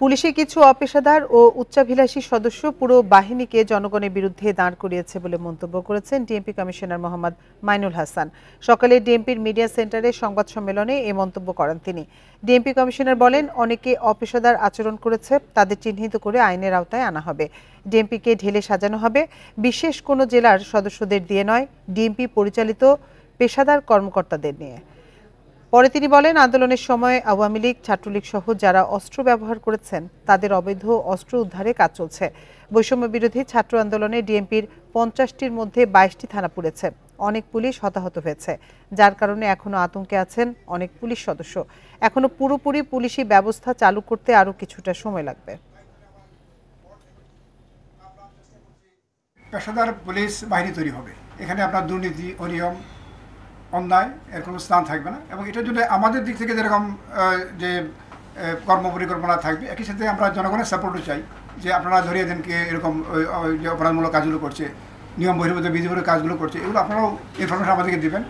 পুলিশে কিছু অপেশাদার ও উচ্চাভিলাষী সদস্য পুরো বাহিনীকে জনগণের বিরুদ্ধে দাঁড় করিয়েছে বলে মন্তব্য করেছেন ডিএমপি কমিশনার মোহাম্মদ মাইনুল হাসান। সকালে ডিএমপির মিডিয়া সেন্টারে সংবাদ সম্মেলনে এ মন্তব্য করেন তিনি। ডিএমপি কমিশনার বলেন, অনেকে অপেশাদার আচরণ করেছে, তাদের চিহ্নিত করে আইনের আওতায় আনা হবে। ডিএমপিকে ঢেলে সাজানো হবে, বিশেষ কোনো জেলার সদস্যদের দিয়ে নয়, ডিএমপি পরিচালিত পেশাদার কর্মকর্তাদের নিয়ে। পরে তিনি বলেন, আন্দোলনের সময় আওয়ামী লীগ, ছাত্রলীগ সহ যারা অস্ত্র ব্যবহার করেছেন তাদের অবৈধ অস্ত্র উদ্ধারে কাজ চলছে। বৈষম্য বিরোধী ছাত্র আন্দোলনে ডিএমপির 50টির মধ্যে 22টি থানা পুড়েছে। অনেক পুলিশ হতাহত হয়েছে, যার কারণে এখনো আতঙ্কে আছেন অনেক পুলিশ সদস্য। এখনো পুরোপুরি পুলিশি ব্যবস্থা চালু করতে আরও কিছুটা সময় লাগবে। পেশাদার পুলিশ বাহিনী তৈরি হবে। এখানে আপনার দুর্নীতি, অনিয়ম, অন্যায় এর কোনো স্থান থাকবে না, এবং এটার জন্য আমাদের দিক থেকে যেরকম যে কর্মপরিকল্পনা থাকবে, একই সাথে আমরা জনগণের সাপোর্টও চাই যে আপনারা ধরিয়ে দেন কে এরকম যে অপরাধমূলক কাজগুলো করছে, নিয়ম বহির্ভূত বিধিমূলক কাজগুলো করছে, এগুলো আপনারাও ইনফরমেশন আমাদেরকে দেবেন।